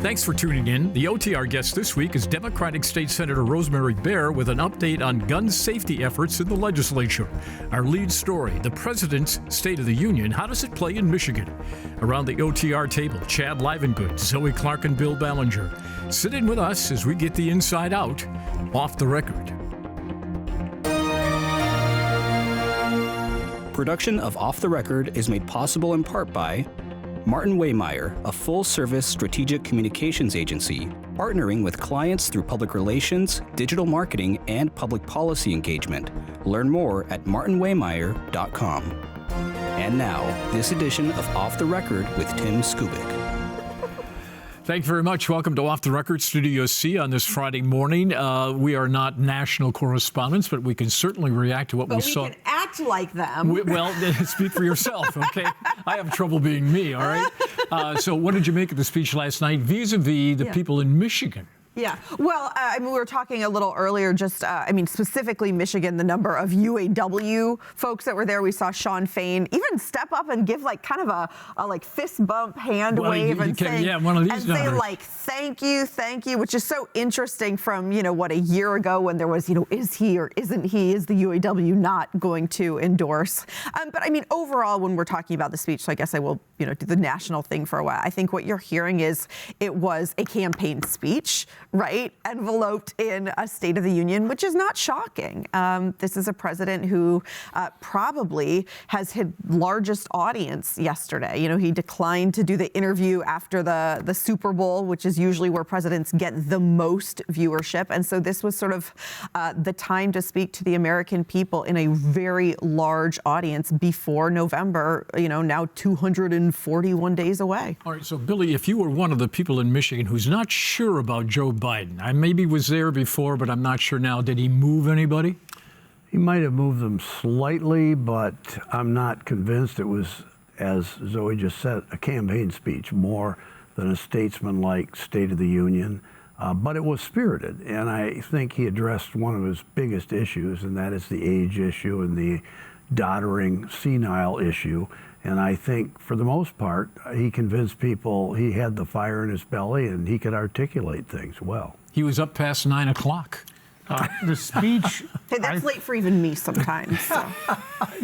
Thanks for tuning in. The OTR guest this week is Democratic State Senator Rosemary Bear with an update on gun safety efforts in the legislature. Our lead story, the President's State of the Union. How does it play in Michigan? Around the OTR table, Chad Livengood, Zoe Clark, and Bill Ballinger. Sit in with us as we get the inside out, off the record. Production of Off the Record is made possible in part by Martin Waymeyer, a full-service strategic communications agency, partnering with clients through public relations, digital marketing, and public policy engagement. Learn more at martinwaymeyer.com. And now, this edition of Off the Record with Tim Skubic. Thank you very much. Welcome to Off the Record, Studio C on this Friday morning. We are not national correspondents, but we can certainly react to what we saw. But we can act like them. Well, speak for yourself, okay? I have trouble being me, all right? So what did you make of the speech last night vis-a-vis the people in Michigan? Yeah. Well, we were talking a little earlier, just, specifically Michigan, the number of UAW folks that were there. We saw Shawn Fain even step up and give kind of a fist bump, hand wave and say, one of these numbers. Thank you, which is so interesting from, a year ago when there was, is he or isn't he, is the UAW not going to endorse? But overall, when we're talking about the speech, so I guess I will, do the national thing for a while. I think what you're hearing is it was a campaign speech, right, enveloped in a State of the Union, which is not shocking. This is a president who probably has his largest audience yesterday. He declined to do the interview after the Super Bowl, which is usually where presidents get the most viewership. And so this was sort of the time to speak to the American people in a very large audience before November, now 241 days away. All right, so Billy, if you were one of the people in Michigan who's not sure about Joe Biden, I maybe was there before, but I'm not sure now. Did he move anybody? He might have moved them slightly, but I'm not convinced it was, as Zoe just said, a campaign speech more than a statesman-like State of the Union. But it was spirited, and I think he addressed one of his biggest issues, and that is the age issue and the doddering, senile issue. And I think, for the most part, he convinced people he had the fire in his belly and he could articulate things well. He was up past 9 o'clock. The speech... Hey, that's late for even me sometimes. So.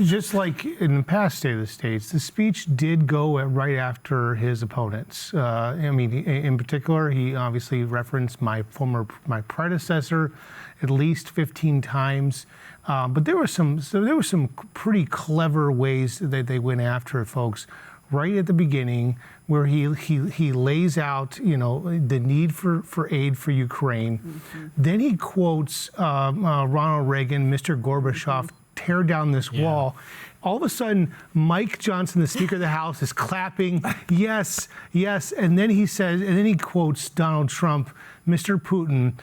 Just like in the past State of the States, the speech did go right after his opponents. In particular, he obviously referenced my predecessor at least 15 times. But there were some pretty clever ways that they went after folks right at the beginning, where he lays out the need for aid for Ukraine. Mm-hmm. Then he quotes Ronald Reagan, Mr. Gorbachev, tear down this wall. All of a sudden, Mike Johnson, the Speaker of the House, is clapping, yes, and then he quotes Donald Trump, Mr. Putin.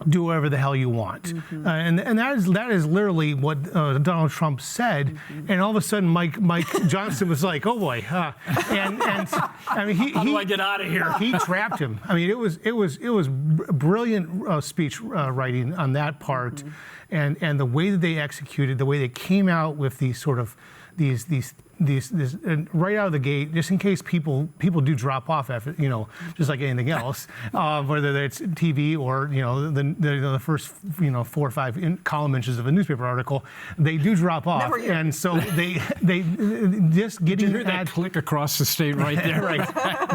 Do whatever the hell you want. Mm-hmm. And that is literally what Donald Trump said. Mm-hmm. And all of a sudden, Mike Johnson was like, oh boy. How do I get out of here? He trapped him. It was brilliant speech writing on that part. Mm-hmm. And the way that they executed, the way they came out with these sort of these right out of the gate, just in case people do drop off after, just like anything else, whether it's TV or the first 4 or 5 column inches of a newspaper article, they do drop off, and so they just getting. Did you hear that click across the state right there? Right,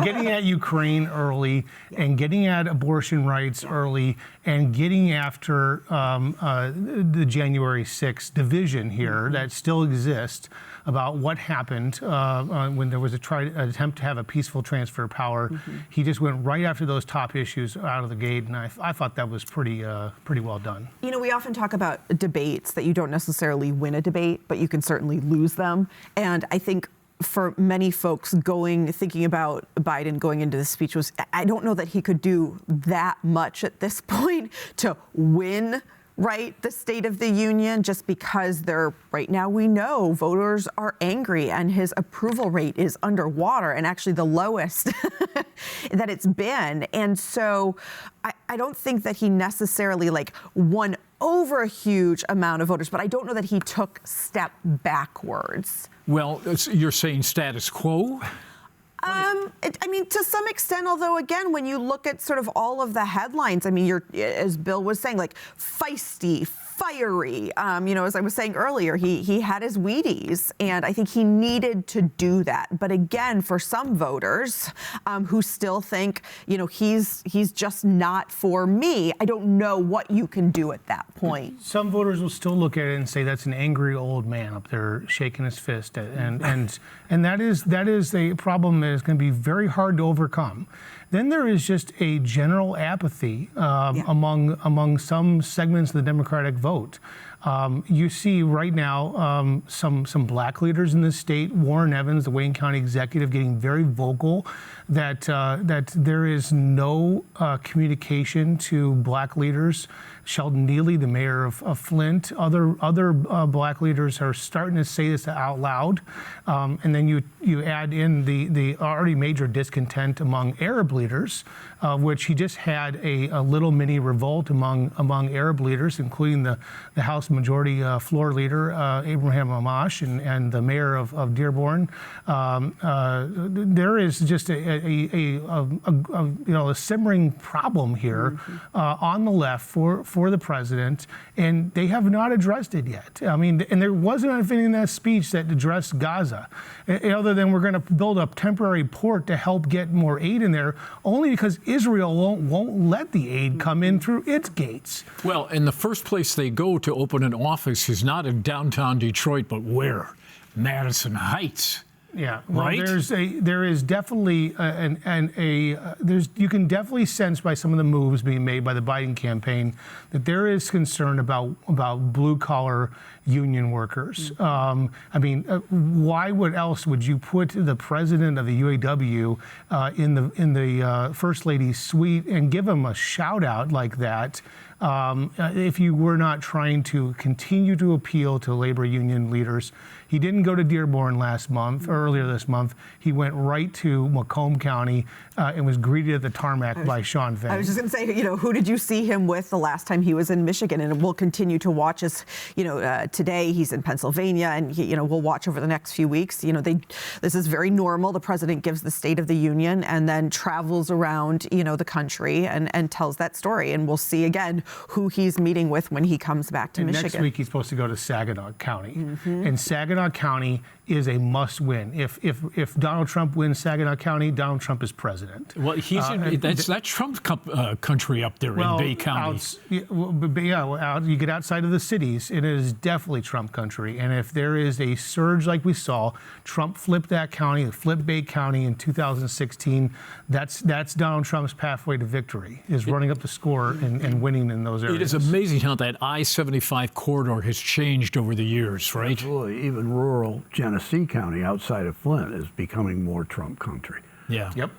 getting at Ukraine early and getting at abortion rights early and getting after the January 6th division here that still exists about what happened when there was an attempt to have a peaceful transfer of power. Mm-hmm. He just went right after those top issues out of the gate, and I thought that was pretty well done. We often talk about debates that you don't necessarily win a debate, but you can certainly lose them. And I think for many folks thinking about Biden going into the speech I don't know that he could do that much at this point to win the State of the Union, just because right now we know voters are angry and his approval rate is underwater and actually the lowest that it's been. And so I don't think that he necessarily won over a huge amount of voters, but I don't know that he took step backwards. Well, you're saying status quo? I mean, to some extent, although, again, when you look at sort of all of the headlines, I mean, as Bill was saying, like feisty, fiery. As I was saying earlier, he had his Wheaties, and I think he needed to do that. But again, for some voters who still think, he's just not for me, I don't know what you can do at that point. Some voters will still look at it and say that's an angry old man up there shaking his fist, and that is a problem that is going to be very hard to overcome. Then there is just a general apathy among some segments of the Democratic vote. You see right now some black leaders in the state. Warren Evans, the Wayne County executive, getting very vocal that there is no communication to black leaders. Sheldon Neely, the mayor of Flint, other black leaders are starting to say this out loud. And then you add in the already major discontent among Arab leaders, which he just had a little mini revolt among Arab leaders, including the House Majority Floor Leader Abraham Amash and the mayor of Dearborn. There is just a simmering problem here on the left for the president, and they have not addressed it yet. I mean, and there wasn't anything in that speech that addressed Gaza, other than we're going to build a temporary port to help get more aid in there, only because Israel won't let the aid come in through its gates. Well, and the first place they go to open an office is not in downtown Detroit, but where? Madison Heights. Yeah, well, right? there is definitely you can definitely sense by some of the moves being made by the Biden campaign that there is concern about blue collar union workers. I mean, why else would you put the president of the UAW in the First Lady's suite and give him a shout out like that? If you were not trying to continue to appeal to labor union leaders. He didn't go to Dearborn earlier this month. He went right to Macomb County and was greeted at the tarmac by Shawn Fain. I was just going to say, who did you see him with the last time he was in Michigan? And we'll continue to watch as, today he's in Pennsylvania, and we'll watch over the next few weeks. This is very normal. The president gives the State of the Union and then travels around, the country and tells that story. And we'll see again who he's meeting with when he comes back to Michigan. Next week he's supposed to go to Saginaw County, and Saginaw County is a must-win. If Donald Trump wins Saginaw County, Donald Trump is president. Well, that's Trump's country up there in Bay County. You get outside of the cities, it is definitely Trump country. And if there is a surge like we saw, Trump flipped that county, flipped Bay County in 2016. That's Donald Trump's pathway to victory, is running up the score and winning in those areas. It is amazing how that I-75 corridor has changed over the years, right? Absolutely. Even rural Genesee County outside of Flint is becoming more Trump country. Yeah. Yep.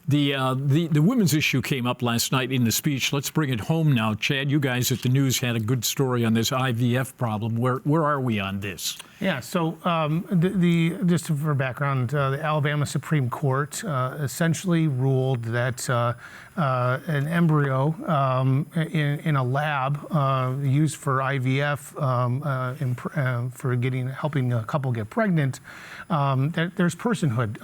The women's issue came up last night in the speech. Let's bring it home now. Chad, you guys at the news had a good story on this IVF problem. Where are we on this? Yeah, so just for background, the Alabama Supreme Court essentially ruled that an embryo in a lab used for IVF for helping a couple get pregnant, that there's personhood,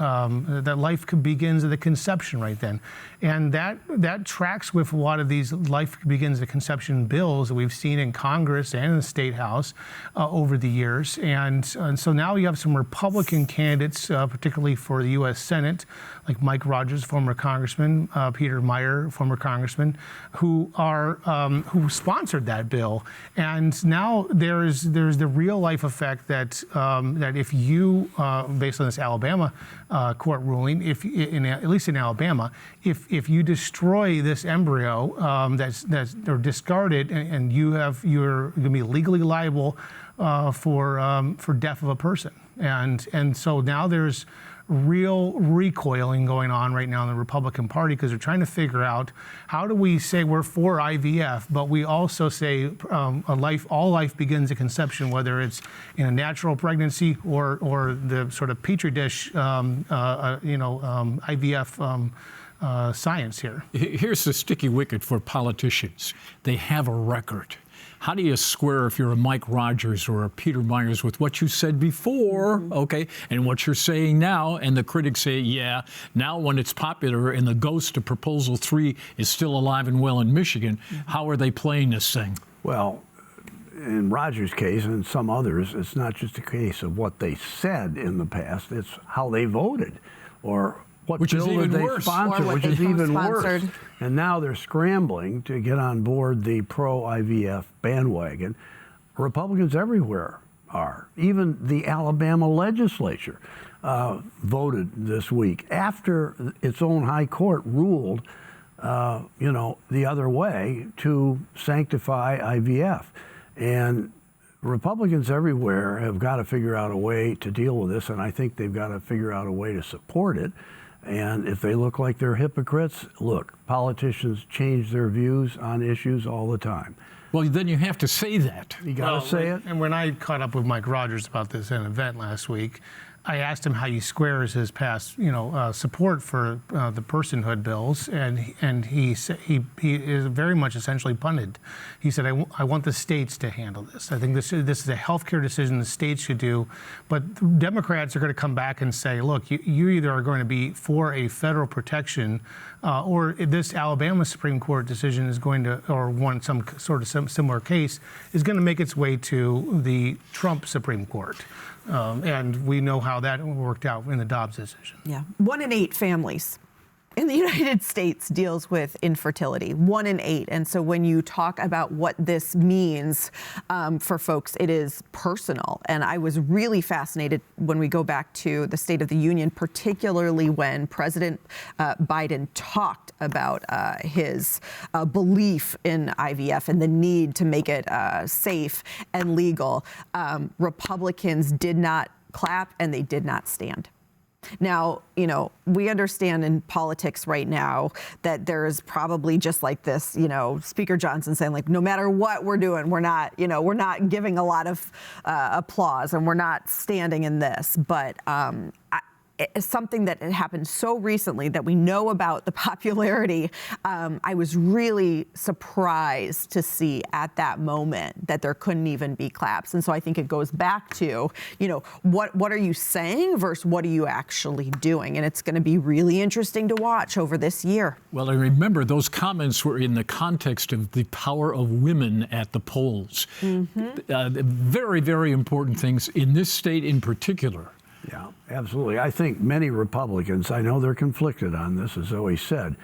that life begins at the conception right then. And that tracks with a lot of these life begins at conception bills that we've seen in Congress and in the State House over the years. And so now you have some Republican candidates, particularly for the U.S. Senate, like Mike Rogers, former congressman, Peter Meyer, former congressman, who sponsored that bill. And now there's the real life effect that if you, based on this Alabama court ruling, at least in Alabama, if you destroy this embryo that's or discard it, and you're going to be legally liable for death of a person, and so now there's real recoiling going on right now in the Republican Party, because they're trying to figure out how do we say we're for IVF, but we also say all life begins at conception, whether it's in a natural pregnancy or the sort of petri dish, IVF. Science here. Here's the sticky wicket for politicians. They have a record. How do you square, if you're a Mike Rogers or a Peter Myers, with what you said before, okay, and what you're saying now, and the critics say, yeah, now when it's popular and the ghost of Proposal 3 is still alive and well in Michigan, how are they playing this thing? Well, in Rogers' case and some others, it's not just a case of what they said in the past, it's how they voted or what bill did they sponsor, which is even worse. And now they're scrambling to get on board the pro-IVF bandwagon. Republicans everywhere are. Even the Alabama legislature voted this week after its own high court ruled, the other way to sanctify IVF. And Republicans everywhere have got to figure out a way to deal with this, and I think they've got to figure out a way to support it. And if they look like they're hypocrites, look, politicians change their views on issues all the time. Well, then you have to say that. You got to say it. And when I caught up with Mike Rogers about this at an event last week, I asked him how he squares his past, support for the personhood bills, and he said he is very much essentially punted. He said, "I want the states to handle this. I think this is a healthcare decision the states should do, but Democrats are going to come back and say, look, you either are going to be for a federal protection, or this Alabama Supreme Court decision is going to, or some sort of similar case, is going to make its way to the Trump Supreme Court." And we know how that worked out in the Dobbs decision. Yeah. 1 in 8 families in the United States deals with infertility, 1 in 8. And so when you talk about what this means for folks, it is personal. And I was really fascinated when we go back to the State of the Union, particularly when President Biden talked about his belief in IVF and the need to make it safe and legal. Republicans did not clap and they did not stand. Now, we understand in politics right now that there is probably just like this, Speaker Johnson saying, like, no matter what we're doing, we're not giving a lot of applause and we're not standing in this. But it's something that had happened so recently that we know about the popularity. I was really surprised to see at that moment that there couldn't even be claps. And so I think it goes back to, what are you saying versus what are you actually doing? And it's going to be really interesting to watch over this year. Well, I remember those comments were in the context of the power of women at the polls. Very, very important things in this state in particular. Yeah, absolutely. I think many Republicans, I know they're conflicted on this, as Zoe said,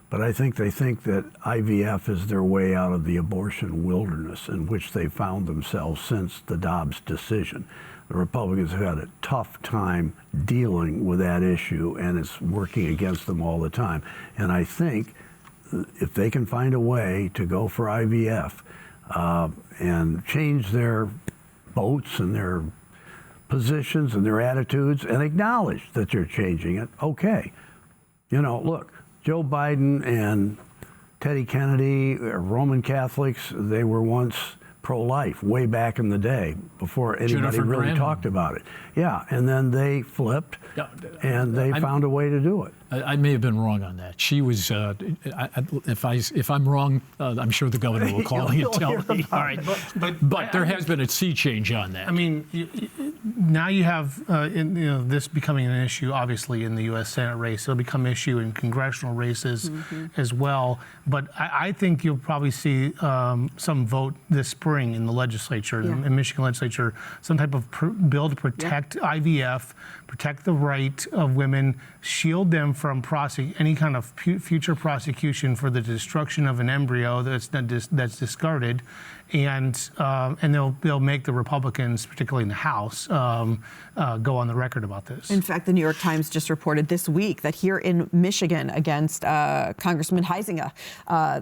but I think they think that IVF is their way out of the abortion wilderness in which they found themselves since the Dobbs decision. The Republicans have had a tough time dealing with that issue, and it's working against them all the time. And I think if they can find a way to go for IVF and change their votes and their positions and their attitudes and acknowledge that they're changing it, okay. Look, Joe Biden and Teddy Kennedy are Roman Catholics. They were once pro-life way back in the day before anybody Jennifer really Granholm. talked about it. Yeah, and then they flipped and they found a way to do it. I may have been wrong on that. She was, if I'm wrong, I'm sure the governor will call me and tell me. All right. But there has been a sea change on that. I mean, now you have this becoming an issue, obviously, in the U.S. Senate race. It'll become an issue in congressional races as well. But I think you'll probably see some vote this spring in the legislature, in Michigan legislature, some type of bill to protect IVF, protect the right of women, shield them from any kind of future prosecution for the destruction of an embryo that's discarded, and they'll make the Republicans, particularly in the House, go on the record about this. In fact, the New York Times just reported this week that here in Michigan, against Congressman Huizenga,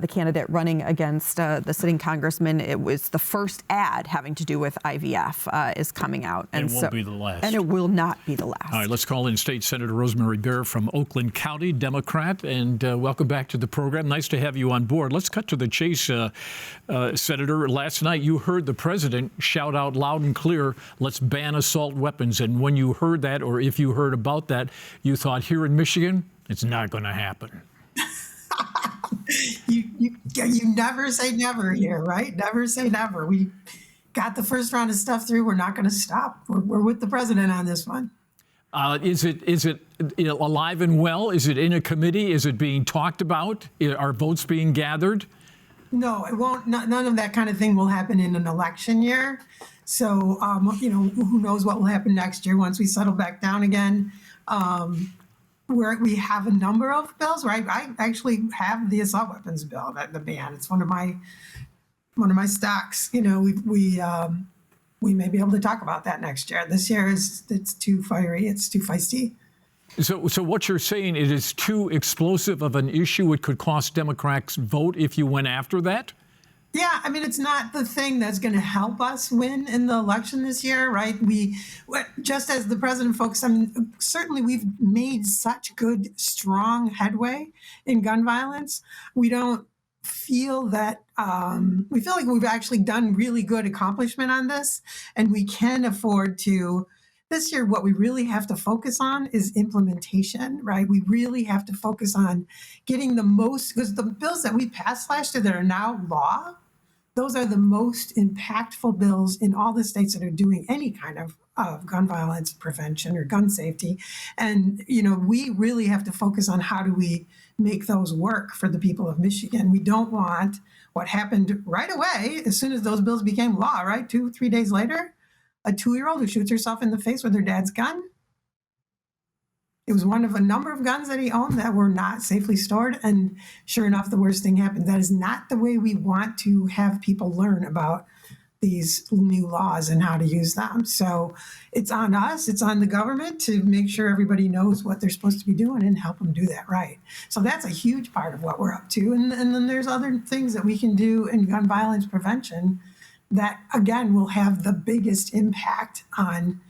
the candidate running against the sitting congressman, it was the first ad having to do with IVF is coming out, and it won't be the last. And it will not be the last. All right, let's call in State Senator Rosemary Bear from Oakland County, Democrat, and welcome back to the program. Nice to have you on board. Let's cut to the chase, Senator. Last night, you heard the president shout out loud and clear, let's ban assault weapons. And when you heard that, or if you heard about that, you thought, here in Michigan, it's not going to happen. You never say never here, right? Never say never. We got the first round of stuff through. We're not going to stop. We're with the president on this one. Is it alive and well? Is it in a committee? Is it being talked about? Are votes being gathered? No, it won't. None of that kind of thing will happen in an election year. So, who knows what will happen next year once we settle back down again. We have a number of bills, right? I actually have the assault weapons bill, the ban. It's one of my stocks. We may be able to talk about that next year. This year it's too fiery. It's too feisty. So what you're saying, it is too explosive of an issue. It could cost Democrats vote if you went after that? Yeah, I mean, it's not the thing that's going to help us win in the election this year, right? Just as the president focused on, certainly we've made such good, strong headway in gun violence. We don't feel that, we feel like we've actually done really good accomplishment on this, and we can afford to. This year, what we really have to focus on is implementation, right? We really have to focus on getting the most, because the bills that we passed last year that are now law, those are the most impactful bills in all the states that are doing any kind of gun violence prevention or gun safety. And, we really have to focus on how do we make those work for the people of Michigan. We don't want what happened right away as soon as those bills became law, right? 2-3 days later. A 2-year-old who shoots herself in the face with her dad's gun. It was one of a number of guns that he owned that were not safely stored. And sure enough, the worst thing happened. That is not the way we want to have people learn about these new laws and how to use them. So it's on us, it's on the government to make sure everybody knows what they're supposed to be doing and help them do that right. So that's a huge part of what we're up to. And then there's other things that we can do in gun violence prevention that, again, will have the biggest impact on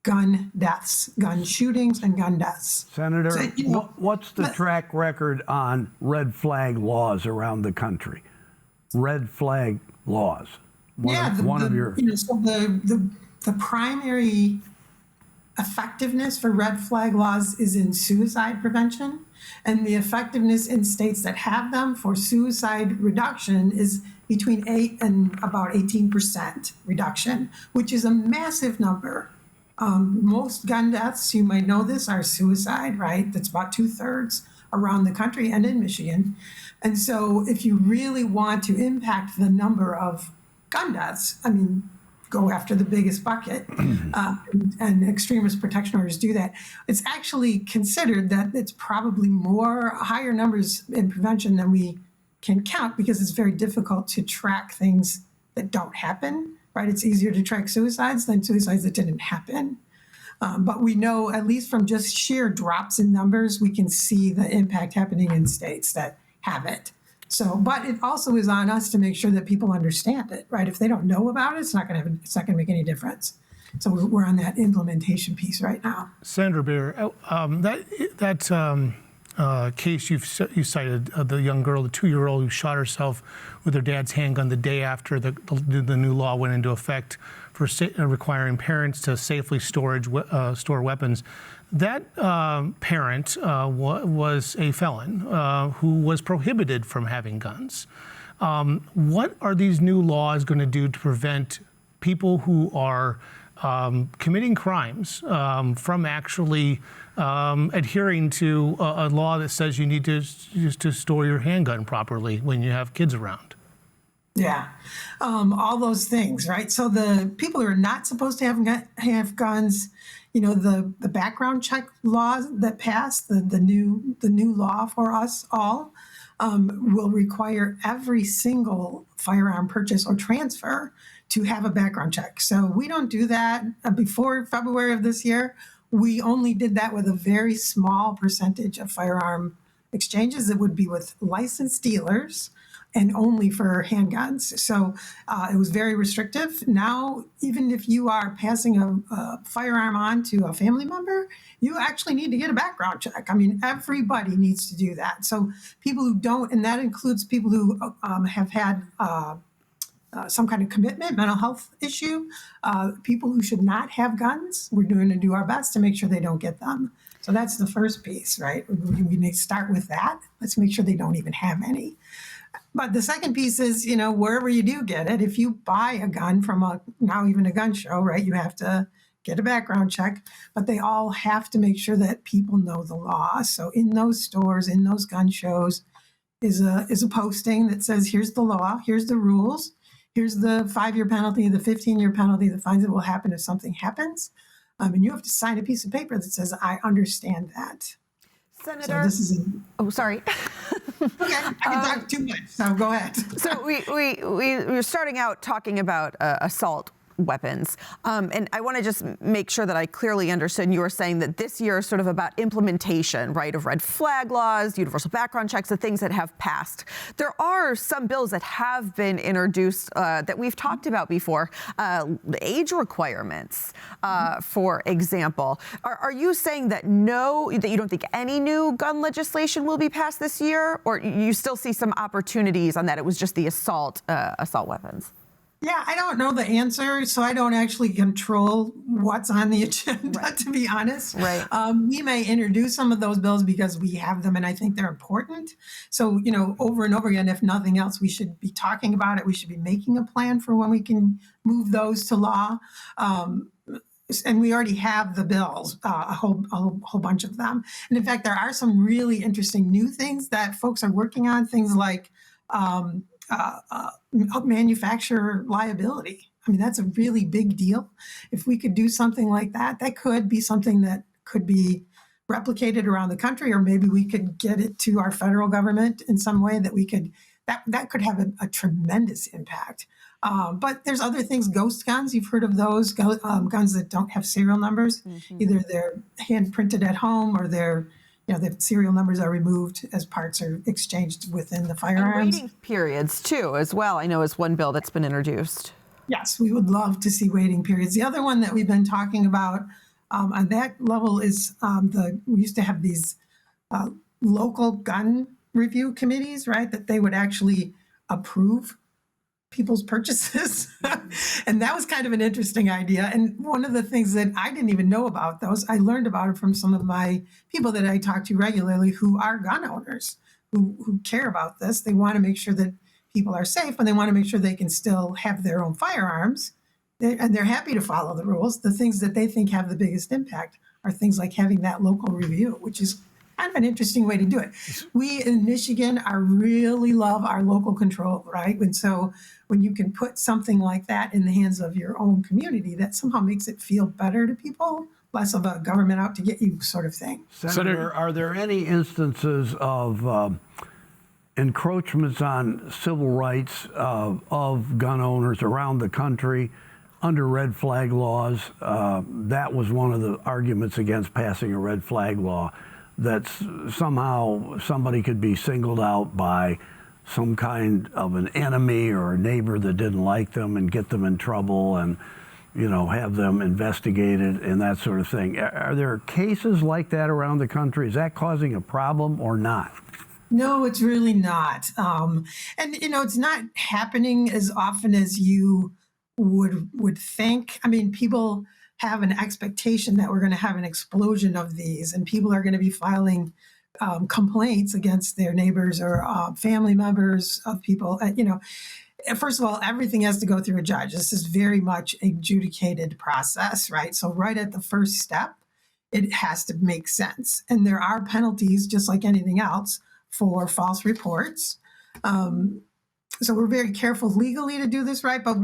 gun deaths, gun shootings, and gun deaths. Senator, what's the track record on red flag laws around the country? Red flag laws. The primary effectiveness for red flag laws is in suicide prevention, and the effectiveness in states that have them for suicide reduction is between 8 and about 18% reduction, which is a massive number. Most gun deaths, you might know this, are suicide, right? That's about 2/3 around the country and in Michigan. And so if you really want to impact the number of gun deaths, go after the biggest bucket, and extremist protection orders do that. It's actually considered that it's probably higher numbers in prevention than we can count, because it's very difficult to track things that don't happen, right? It's easier to track suicides than suicides that didn't happen. But we know, at least from just sheer drops in numbers, we can see the impact happening in states that have it. So, but it also is on us to make sure that people understand it, right? If they don't know about it, it's not going to make any difference. So we're on that implementation piece right now. Senator Bear, that case you cited, the young girl, the 2-year-old who shot herself with her dad's handgun the day after the new law went into effect for requiring parents to safely store weapons. That parent was a felon who was prohibited from having guns. What are these new laws going to do to prevent people who are committing crimes from actually adhering to a law that says you need to store your handgun properly when you have kids around? Yeah, all those things, right? So the people who are not supposed to have guns, the background check laws that passed, the new law for us all, will require every single firearm purchase or transfer to have a background check. So we don't do that. Before February of this year, we only did that with a very small percentage of firearm exchanges. It would be with licensed dealers and only for handguns. So it was very restrictive. Now, even if you are passing a firearm on to a family member, you actually need to get a background check. Everybody needs to do that. So people who don't, and that includes people who have had some kind of commitment, mental health issue, people who should not have guns, we're going to do our best to make sure they don't get them. So that's the first piece, right? We need to start with that. Let's make sure they don't even have any. But the second piece is, wherever you do get it, if you buy a gun from now even a gun show, right, you have to get a background check, but they all have to make sure that people know the law. So in those stores, in those gun shows, is a posting that says, here's the law, here's the rules, here's the 5-year penalty, the 15-year penalty, the fines that will happen if something happens. And you have to sign a piece of paper that says, I understand that. Senator, so this is oh, sorry. Okay, I can talk too much, so go ahead. So we're starting out talking about assault weapons. And I want to just make sure that I clearly understood. You were saying that this year is sort of about implementation, right, of red flag laws, universal background checks, the things that have passed. There are some bills that have been introduced that we've talked about before, age requirements, for example. Are you saying that that you don't think any new gun legislation will be passed this year, or you still see some opportunities on that? It was just the assault weapons. Yeah, I don't know the answer, so I don't actually control what's on the agenda, right, to be honest. Right. We may introduce some of those bills because we have them and I think they're important. So, over and over again, if nothing else, we should be talking about it. We should be making a plan for when we can move those to law. And we already have the bills, a whole bunch of them. And in fact, there are some really interesting new things that folks are working on, things like manufacturer liability. I mean, that's a really big deal. If we could do something like that, that could be something that could be replicated around the country, or maybe we could get it to our federal government in some way that could have a tremendous impact. But there's other things, ghost guns. You've heard of those, guns that don't have serial numbers. Mm-hmm. Either they're hand printed at home or the serial numbers are removed as parts are exchanged within the firearms. And waiting periods, too, as well, I know is one bill that's been introduced. Yes, we would love to see waiting periods. The other one that we've been talking about on that level is we used to have these local gun review committees, right, that they would actually approve people's purchases. And that was kind of an interesting idea. And one of the things that I didn't even know about those, I learned about it from some of my people that I talk to regularly who are gun owners, who care about this. They want to make sure that people are safe, and they want to make sure they can still have their own firearms. And they're happy to follow the rules. The things that they think have the biggest impact are things like having that local review, which is kind of an interesting way to do it. We in Michigan really love our local control, right? And so when you can put something like that in the hands of your own community, that somehow makes it feel better to people, less of a government out to get you sort of thing. Senator, are there any instances of encroachments on civil rights of gun owners around the country under red flag laws? That was one of the arguments against passing a red flag law, that somehow somebody could be singled out by some kind of an enemy or a neighbor that didn't like them and get them in trouble and, have them investigated and that sort of thing. Are there cases like that around the country? Is that causing a problem or not? No, it's really not. And, it's not happening as often as you would think. I mean, people have an expectation that we're going to have an explosion of these, and people are going to be filing complaints against their neighbors or family members of people. First of all, everything has to go through a judge. This is very much an adjudicated process, right? So right at the first step, it has to make sense. And there are penalties, just like anything else, for false reports. So we're very careful legally to do this right. But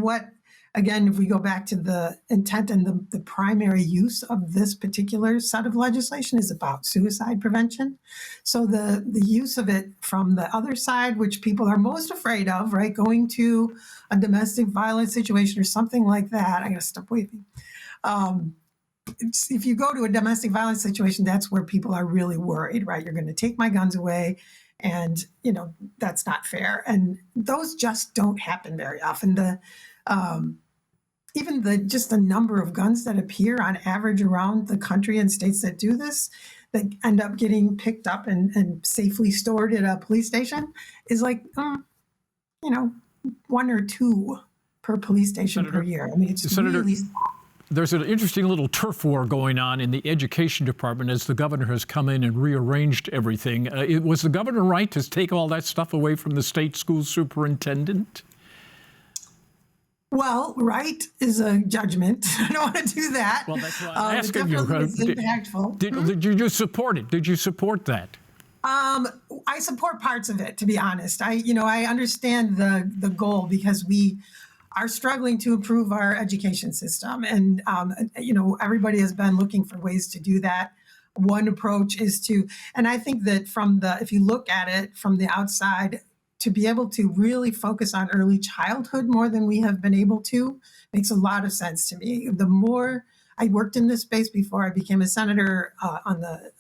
again, if we go back to the intent and the primary use of this particular set of legislation is about suicide prevention. So the use of it from the other side, which people are most afraid of, right? Going to a domestic violence situation or something like that. I gotta stop waving. If you go to a domestic violence situation, that's where people are really worried, right? You're going to take my guns away, and that's not fair. And those just don't happen very often. Even just the number of guns that appear on average around the country in states that do this, that end up getting picked up and safely stored at a police station, is like, 1 or 2 per police station per year. I mean, it's Senator, really. There's an interesting little turf war going on in the education department as the governor has come in and rearranged everything. Was the governor right to take all that stuff away from the state school superintendent? Well, right is a judgment. I don't want to do that. Well, that's why I'm asking you. It's impactful. Did you support it? Did you support that? I support parts of it, to be honest. I understand the goal because we are struggling to improve our education system, and everybody has been looking for ways to do that. One approach is and I think that if you look at it from the outside, to be able to really focus on early childhood more than we have been able to makes a lot of sense to me. The more I worked in this space before I became a senator on the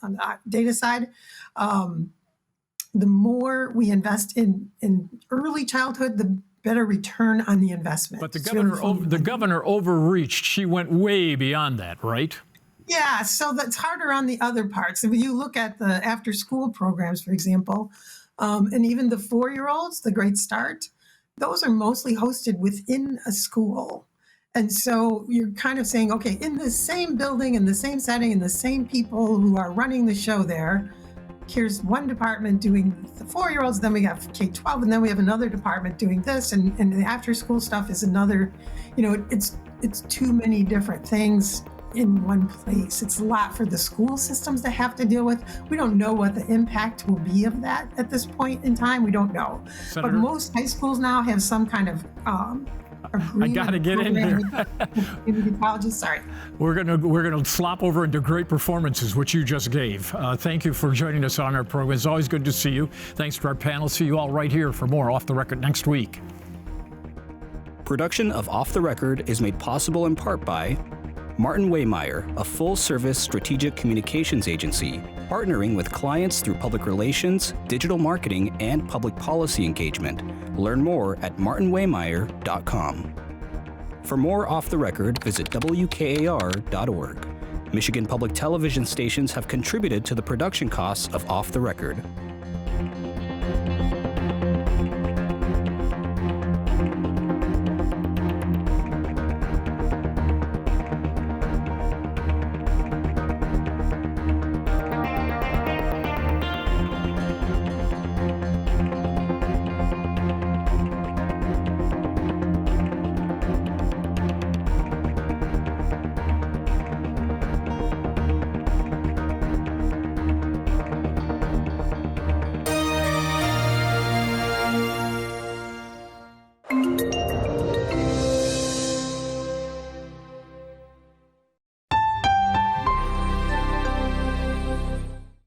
data side, the more we invest in early childhood, the better return on the investment. But the governor overreached. She went way beyond that, right? Yeah, so that's harder on the other parts. If you look at the after-school programs, for example, and even the 4-year-olds, the Great Start, those are mostly hosted within a school. And so you're kind of saying, okay, in the same building, in the same setting, and the same people who are running the show there, here's one department doing the 4-year-olds, then we have K-12, and then we have another department doing this, and the after-school stuff is another, it's too many different things in one place. It's a lot for the school systems to have to deal with. We don't know what the impact will be of that at this point in time. We don't know. Senator, but most high schools now have some kind of I got to get in here. Community colleges, sorry. We're gonna slop over into great performances, which you just gave. Thank you for joining us on our program. It's always good to see you. Thanks to our panel. See you all right here for more Off the Record next week. Production of Off the Record is made possible in part by Martin Waymeyer, a full-service strategic communications agency, partnering with clients through public relations, digital marketing, and public policy engagement. Learn more at martinwaymeyer.com. For more Off the Record, visit WKAR.org. Michigan Public Television stations have contributed to the production costs of Off the Record.